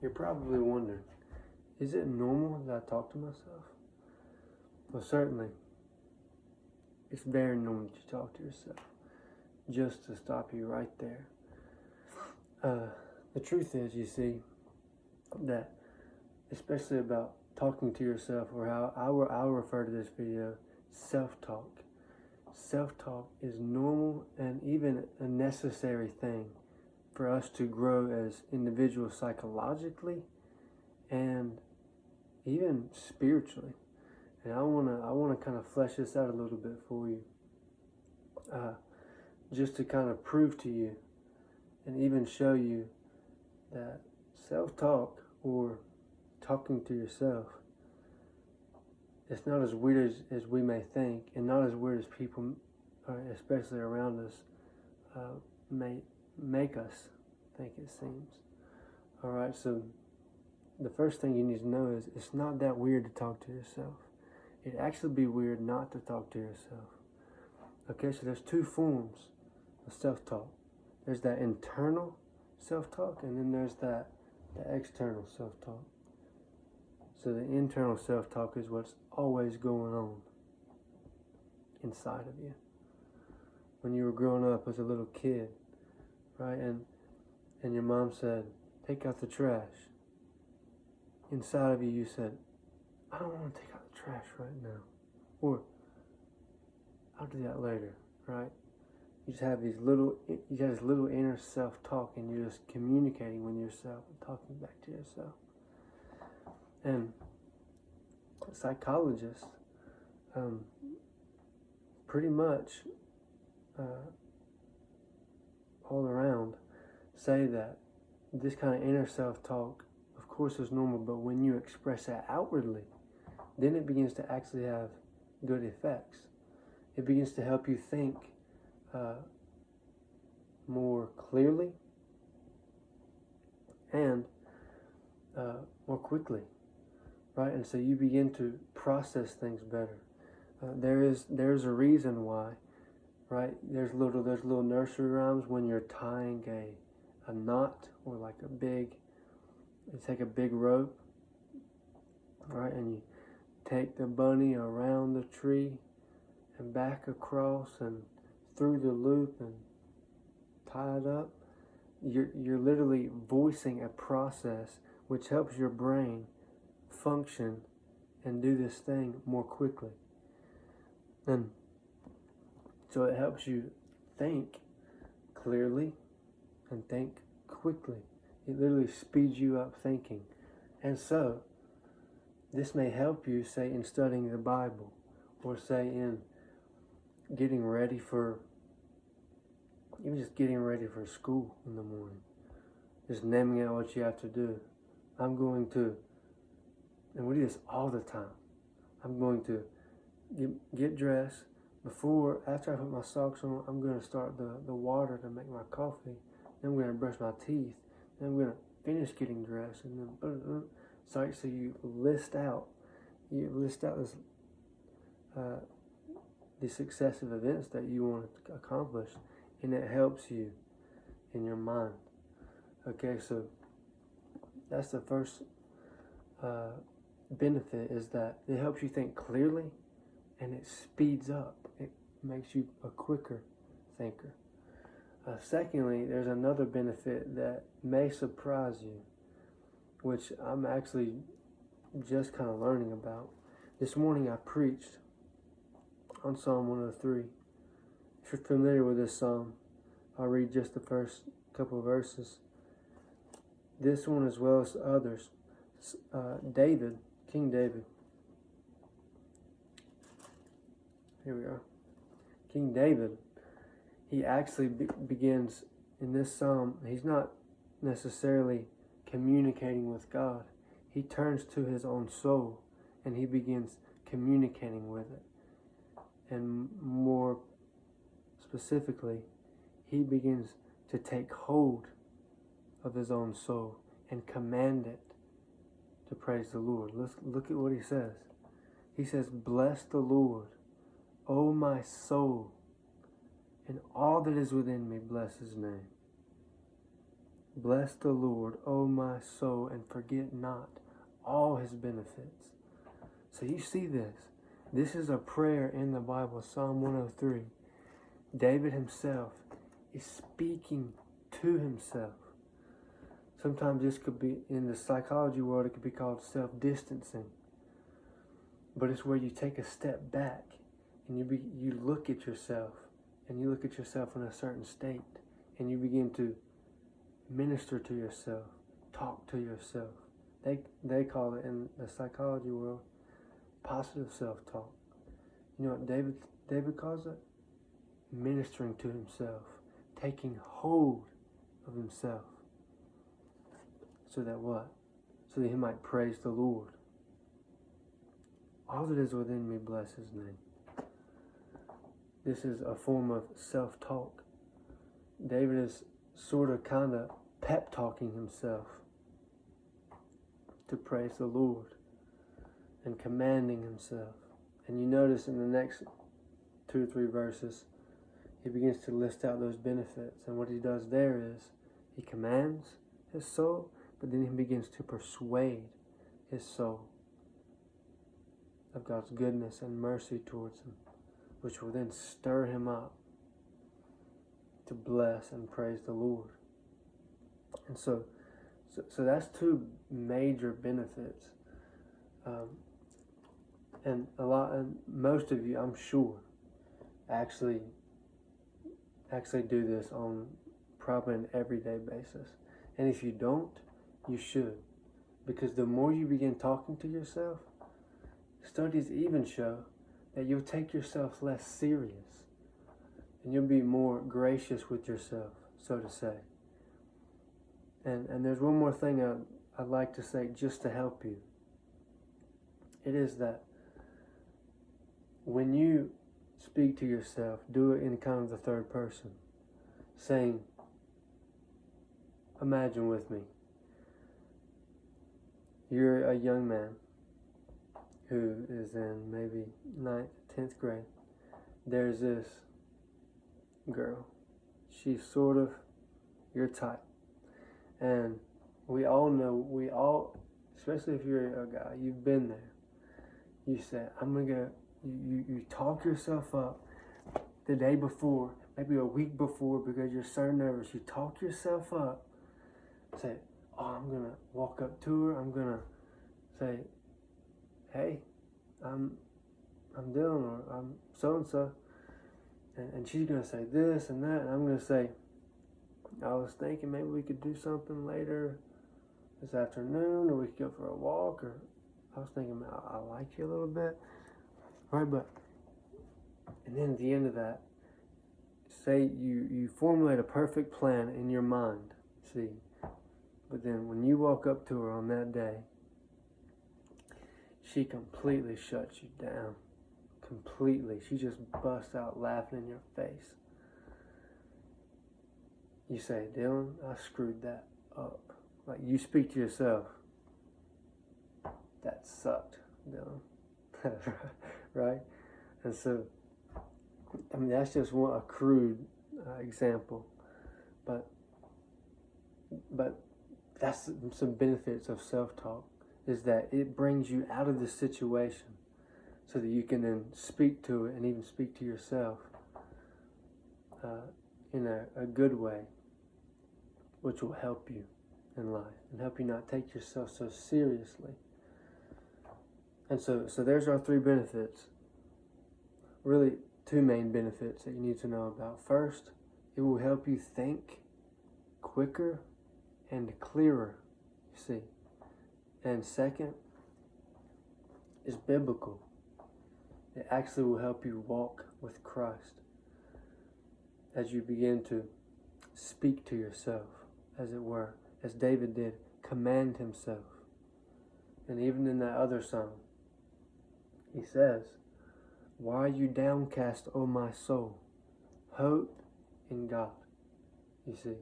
You're probably wondering, is it normal that I talk to myself? Well, certainly, it's very normal to talk to yourself. Just to stop you right there. The truth is, you see, that especially about talking to yourself, or how I'll refer to this video, self-talk. Self-talk is normal and even a necessary thing for us to grow as individuals psychologically and even spiritually. And I wanna kind of flesh this out a little bit for you, just to kind of prove to you and even show you that self-talk, or talking to yourself, it's not as weird as we may think, and not as weird as people, especially around us, may make us think it seems. Alright, so the first thing you need to know is it's not that weird to talk to yourself. It'd actually be weird not to talk to yourself. Okay, so there's two forms of self-talk. There's that internal self-talk, and then there's the external self-talk. So the internal self-talk is what's always going on inside of you. When you were growing up as a little kid, right, and your mom said, take out the trash. Inside of you, you said, I don't want to take out the trash right now. Or, I'll do that later, right? You just have this little inner self-talk, and you're just communicating with yourself and talking back to yourself. And psychologists pretty much all around say that this kind of inner self-talk, of course, is normal, but when you express that outwardly, then it begins to actually have good effects. It begins to help you think more clearly and more quickly, right? And so you begin to process things better. There's a reason why, right? There's little nursery rhymes when you're tying a knot, or like you take a big rope, right? And you take the bunny around the tree and back across and through the loop and tie it up. You're literally voicing a process which helps your brain function and do this thing more quickly. And so it helps you think clearly and think quickly. It literally speeds you up thinking. And so this may help you, say, in studying the Bible, or say in getting ready for, even just getting ready for school in the morning. Just naming out what you have to do. I'm going to, and we do this all the time, I'm going to get dressed. After I put my socks on, I'm going to start the water to make my coffee. Then I'm going to brush my teeth. Then I'm going to finish getting dressed. And then, so you list out this, the successive events that you want to accomplish, and it helps you in your mind. Okay, so that's the first benefit, is that it helps you think clearly, and it speeds up. It makes you a quicker thinker. Secondly, there's another benefit that may surprise you, which I'm actually just kind of learning about. This morning I preached on Psalm 103. If you're familiar with this psalm, I'll read just the first couple of verses. This one, as well as others, David, King David. Here we are. King David, he actually begins in this psalm. He's not necessarily communicating with God. He turns to his own soul and he begins communicating with it. And more specifically, he begins to take hold of his own soul and command it to praise the Lord. Let's look at what he says. He says, "Bless the Lord, O my soul, and all that is within me, bless his name." Bless the Lord, O my soul, and forget not all his benefits. So you see this. This is a prayer in the Bible, Psalm 103. David himself is speaking to himself. Sometimes this could be, in the psychology world, it could be called self-distancing. But it's where you take a step back and you look at yourself, and you look at yourself in a certain state, and you begin to minister to yourself, talk to yourself. They call it in the psychology world positive self-talk. You know what David calls it? Ministering to himself, taking hold of himself. So that what? So that he might praise the Lord. All that is within me, bless his name. This is a form of self-talk. David is sort of kind of pep talking himself to praise the Lord and commanding himself. And you notice in the next 2 or 3 verses, he begins to list out those benefits. And what he does there is he commands his soul, but then he begins to persuade his soul of God's goodness and mercy towards him, which will then stir him up to bless and praise the Lord. And so that's 2 major benefits. And most of you, I'm sure, actually do this on probably an everyday basis. And if you don't, you should. Because the more you begin talking to yourself, studies even show that you'll take yourself less serious. And you'll be more gracious with yourself, so to say. And there's one more thing I'd like to say just to help you. It is that when you speak to yourself, do it in kind of the third person, saying, imagine with me, you're a young man who is in maybe 9th, 10th grade. There's this girl. She's sort of your type. And we all know, especially if you're a guy, you've been there. You say, you talk yourself up the day before, maybe a week before, because you're so nervous. You talk yourself up. Say, I'm going to walk up to her. I'm going to say, hey, I'm Dylan, or I'm so-and-so. And she's going to say this and that. And I'm going to say, I was thinking maybe we could do something later this afternoon, or we could go for a walk, or I was thinking, I like you a little bit. All right, and then at the end of that, say you formulate a perfect plan in your mind, see, but then when you walk up to her on that day, she completely shuts you down, completely. She just busts out laughing in your face. You say, Dylan, I screwed that up. Like, you speak to yourself, that sucked, Dylan. Right? And so, I mean, that's just a crude example. But that's some benefits of self-talk, is that it brings you out of the situation so that you can then speak to it and even speak to yourself in a good way, which will help you in life and help you not take yourself so seriously. And so there's our 3 benefits. Really, 2 main benefits that you need to know about. First, it will help you think quicker and clearer, you see. And second, is biblical. It actually will help you walk with Christ as you begin to speak to yourself, as it were, as David did, command himself. And even in that other psalm, he says, why are you downcast, O my soul? Hope in God. You see.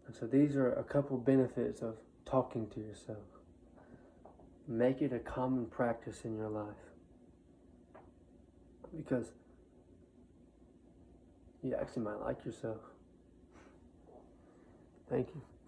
And so these are a couple benefits of talking to yourself. Make it a common practice in your life. Because you actually might like yourself. Thank you.